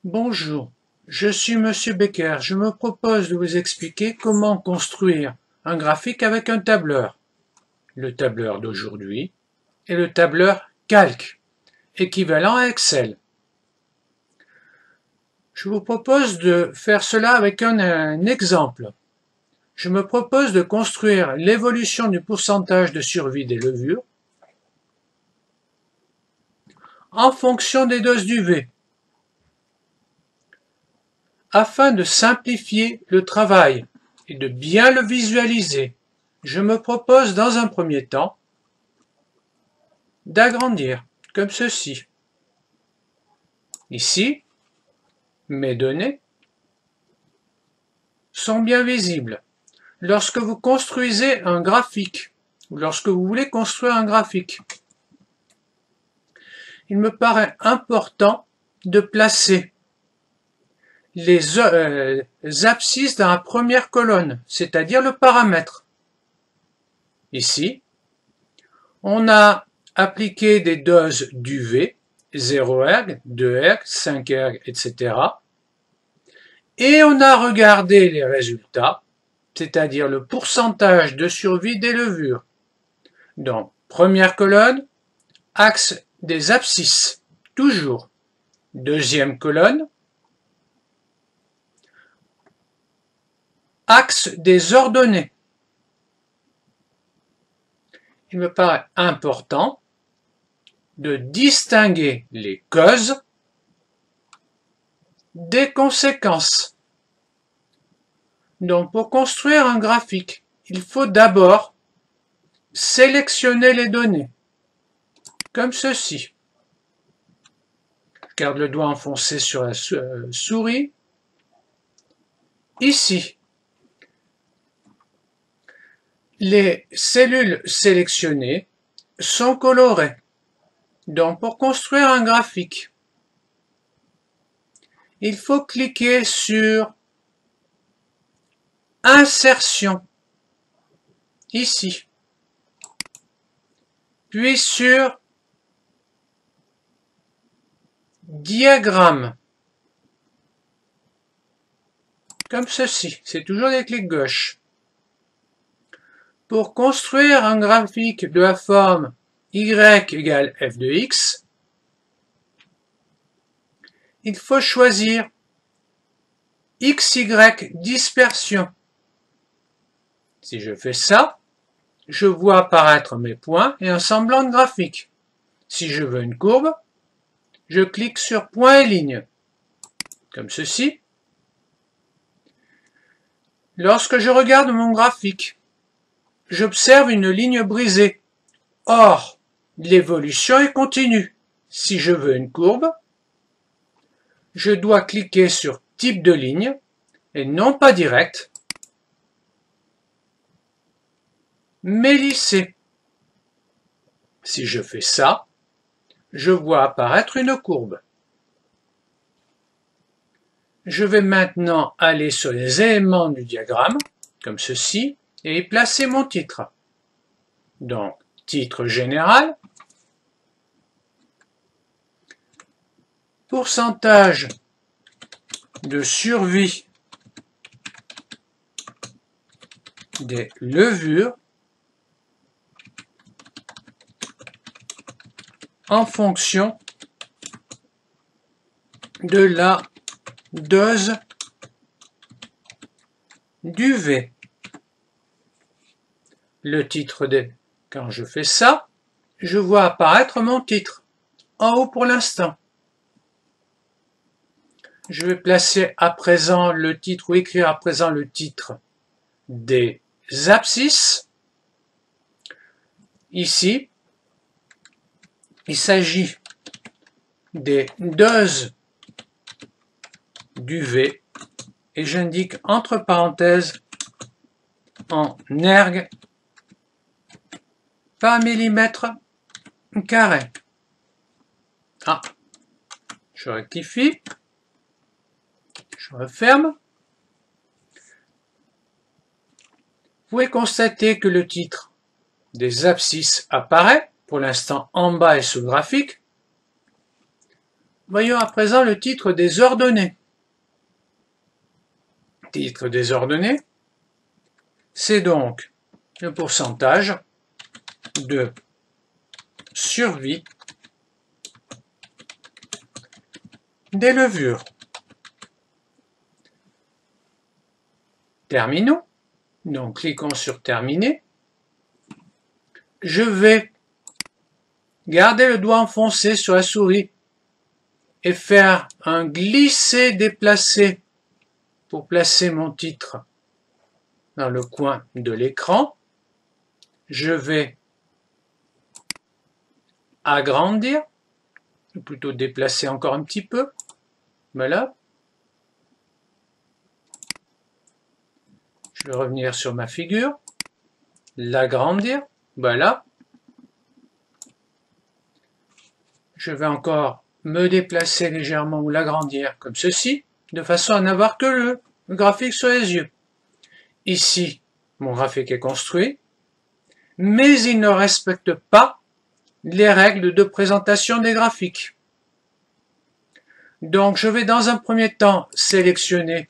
Bonjour, je suis Monsieur Becker. Je me propose de vous expliquer comment construire un graphique avec un tableur. Le tableur d'aujourd'hui et le tableur calque, équivalent à Excel. Je vous propose de faire cela avec un exemple. Je me propose de construire l'évolution du pourcentage de survie des levures en fonction des doses d'UV. Afin de simplifier le travail et de bien le visualiser, je me propose dans un premier temps d'agrandir comme ceci. Ici, mes données sont bien visibles. Lorsque vous construisez un graphique, ou lorsque vous voulez construire un graphique, il me paraît important de placer les abscisses dans la première colonne, c'est-à-dire le paramètre. Ici, on a appliqué des doses d'UV, 0 erg, 2 erg, 5 erg, etc. Et on a regardé les résultats, c'est-à-dire le pourcentage de survie des levures. Donc, première colonne, axe des abscisses, toujours. Deuxième colonne, axe des ordonnées. Il me paraît important de distinguer les causes des conséquences. Donc, pour construire un graphique, il faut d'abord sélectionner les données, comme ceci. Je garde le doigt enfoncé sur la souris. Ici, les cellules sélectionnées sont colorées. Donc, pour construire un graphique, il faut cliquer sur Insertion, ici, puis sur Diagramme, comme ceci. C'est toujours des clics gauche. Pour construire un graphique de la forme y égale f de x, il faut choisir xy dispersion. Si je fais ça, je vois apparaître mes points et un semblant de graphique. Si je veux une courbe, je clique sur point et ligne, comme ceci. Lorsque je regarde mon graphique, j'observe une ligne brisée. Or, l'évolution est continue. Si je veux une courbe, je dois cliquer sur type de ligne et non pas direct, mais lissé. Si je fais ça, je vois apparaître une courbe. Je vais maintenant aller sur les éléments du diagramme, comme ceci, et y placer mon titre. Donc, titre général, pourcentage de survie des levures en fonction de la dose d'UV. Le titre quand je fais ça, je vois apparaître mon titre en haut pour l'instant. Je vais placer à présent le titre ou écrire à présent le titre des abscisses. Ici, il s'agit des doses d'UV et j'indique entre parenthèses en erg par millimètre carré. Ah, je rectifie, je referme. Vous pouvez constater que le titre des abscisses apparaît, pour l'instant en bas et sous le graphique. Voyons à présent le titre des ordonnées. Titre des ordonnées, c'est donc le pourcentage de survie des levures. Terminons. Donc, cliquons sur Terminer. Je vais garder le doigt enfoncé sur la souris et faire un glisser-déplacer pour placer mon titre dans le coin de l'écran. Je vais agrandir, ou plutôt déplacer encore un petit peu. Voilà. Je vais revenir sur ma figure, l'agrandir. Voilà. Je vais encore me déplacer légèrement ou l'agrandir comme ceci, de façon à n'avoir que le graphique sur les yeux. Ici, mon graphique est construit, mais il ne respecte pas les règles de présentation des graphiques. Donc, je vais dans un premier temps sélectionner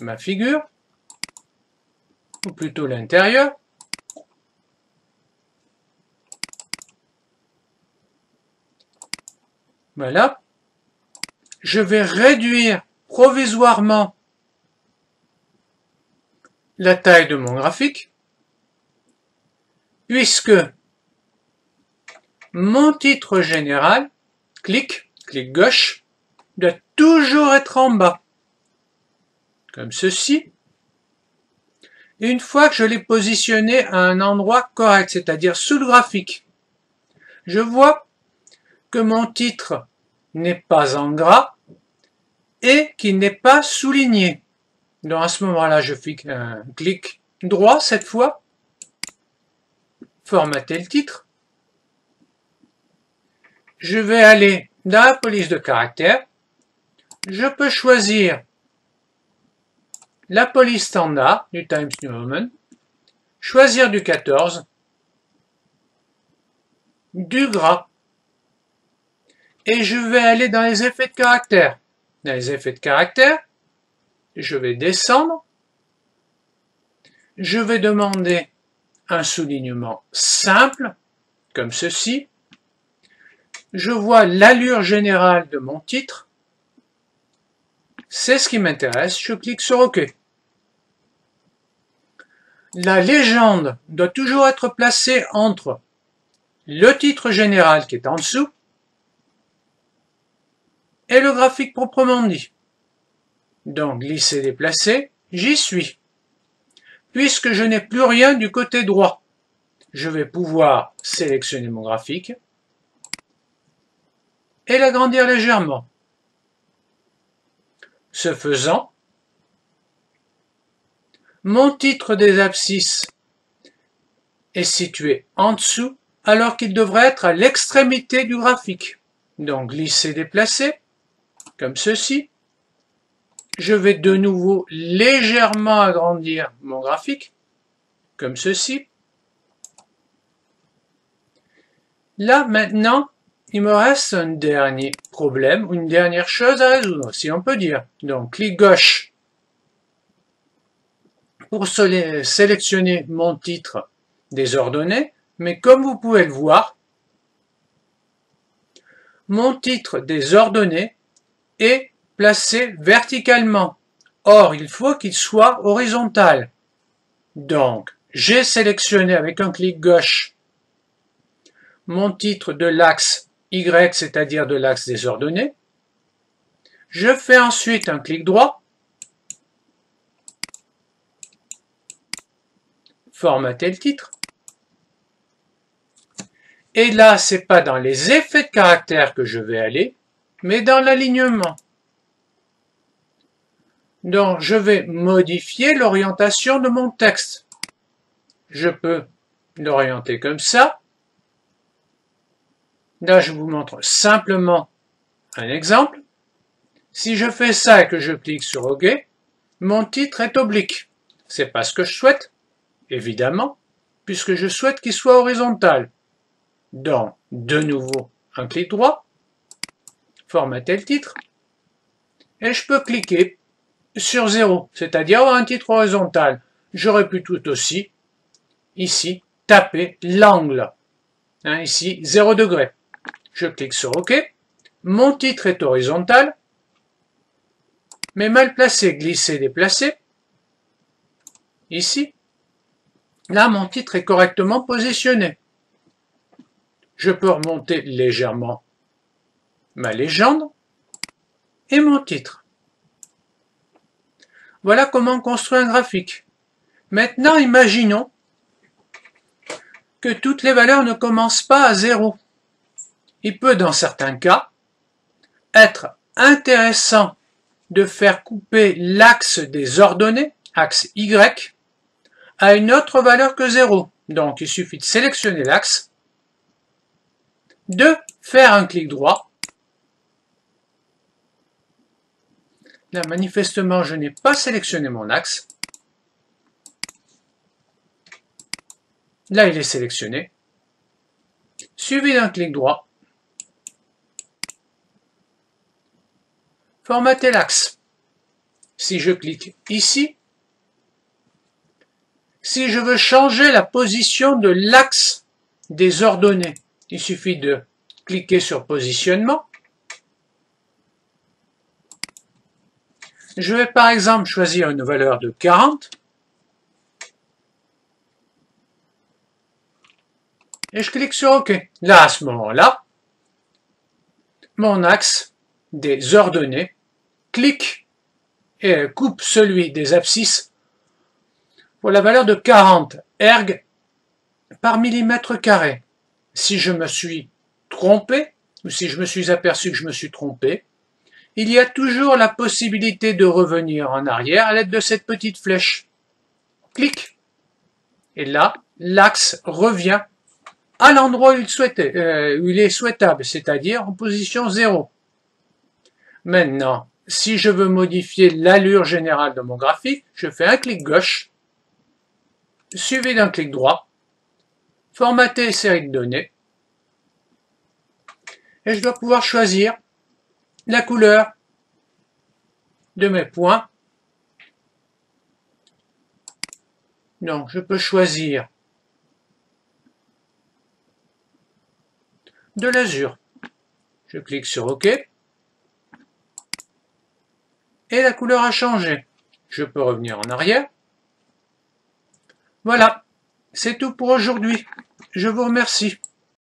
ma figure, ou plutôt l'intérieur. Voilà. Je vais réduire provisoirement la taille de mon graphique, puisque mon titre général, clic gauche, doit toujours être en bas, comme ceci. Et une fois que je l'ai positionné à un endroit correct, c'est-à-dire sous le graphique, je vois que mon titre n'est pas en gras et qu'il n'est pas souligné. Donc à ce moment-là, je fais un clic droit cette fois, formater le titre. Je vais aller dans la police de caractères. Je peux choisir la police standard du Times New Roman, choisir du 14, du gras, et je vais aller dans les effets de caractère. Dans les effets de caractère, je vais descendre, je vais demander un soulignement simple, comme ceci. Je vois l'allure générale de mon titre. C'est ce qui m'intéresse, je clique sur OK. La légende doit toujours être placée entre le titre général qui est en dessous et le graphique proprement dit. Donc, glisser, déplacer, j'y suis. Puisque je n'ai plus rien du côté droit, je vais pouvoir sélectionner mon graphique et l'agrandir légèrement. Ce faisant, mon titre des abscisses est situé en dessous alors qu'il devrait être à l'extrémité du graphique. Donc, glisser, déplacer, comme ceci. Je vais de nouveau légèrement agrandir mon graphique, comme ceci. Là, maintenant, il me reste un dernier problème, ou une dernière chose à résoudre, si on peut dire. Donc, clic gauche pour sélectionner mon titre des ordonnées, mais comme vous pouvez le voir, mon titre des ordonnées est placé verticalement. Or, il faut qu'il soit horizontal. Donc, j'ai sélectionné avec un clic gauche mon titre de l'axe Y, c'est-à-dire de l'axe des ordonnées. Je fais ensuite un clic droit, formater le titre. Et là, c'est pas dans les effets de caractère que je vais aller, mais dans l'alignement. Donc, je vais modifier l'orientation de mon texte. Je peux l'orienter comme ça. Là, je vous montre simplement un exemple. Si je fais ça et que je clique sur OK, mon titre est oblique. C'est pas ce que je souhaite, évidemment, puisque je souhaite qu'il soit horizontal. Donc, de nouveau, un clic droit, formater le titre, et je peux cliquer sur 0, c'est-à-dire un titre horizontal. J'aurais pu tout aussi, ici, taper l'angle. Ici, 0 degré. Je clique sur OK. Mon titre est horizontal, mais mal placé, glisser, déplacer. Ici. Là, mon titre est correctement positionné. Je peux remonter légèrement ma légende et mon titre. Voilà comment construire un graphique. Maintenant, imaginons que toutes les valeurs ne commencent pas à 0. Il peut, dans certains cas, être intéressant de faire couper l'axe des ordonnées, axe Y, à une autre valeur que 0. Donc, il suffit de sélectionner l'axe, de faire un clic droit. Là, manifestement, je n'ai pas sélectionné mon axe. Là, il est sélectionné. Suivi d'un clic droit. Formater l'axe. Si je clique ici, si je veux changer la position de l'axe des ordonnées, il suffit de cliquer sur positionnement. Je vais par exemple choisir une valeur de 40. Et je clique sur OK. Là, à ce moment-là, mon axe des ordonnées clique et coupe celui des abscisses pour la valeur de 40 erg par millimètre carré. Si je me suis trompé, ou si je me suis aperçu que je me suis trompé, il y a toujours la possibilité de revenir en arrière à l'aide de cette petite flèche. Clic. Et là, l'axe revient à l'endroit où il est souhaitable, c'est-à-dire en position 0. Maintenant, si je veux modifier l'allure générale de mon graphique, je fais un clic gauche, suivi d'un clic droit, formater série de données, et je dois pouvoir choisir la couleur de mes points. Donc, je peux choisir de l'azur. Je clique sur OK. Et la couleur a changé. Je peux revenir en arrière. Voilà, c'est tout pour aujourd'hui. Je vous remercie.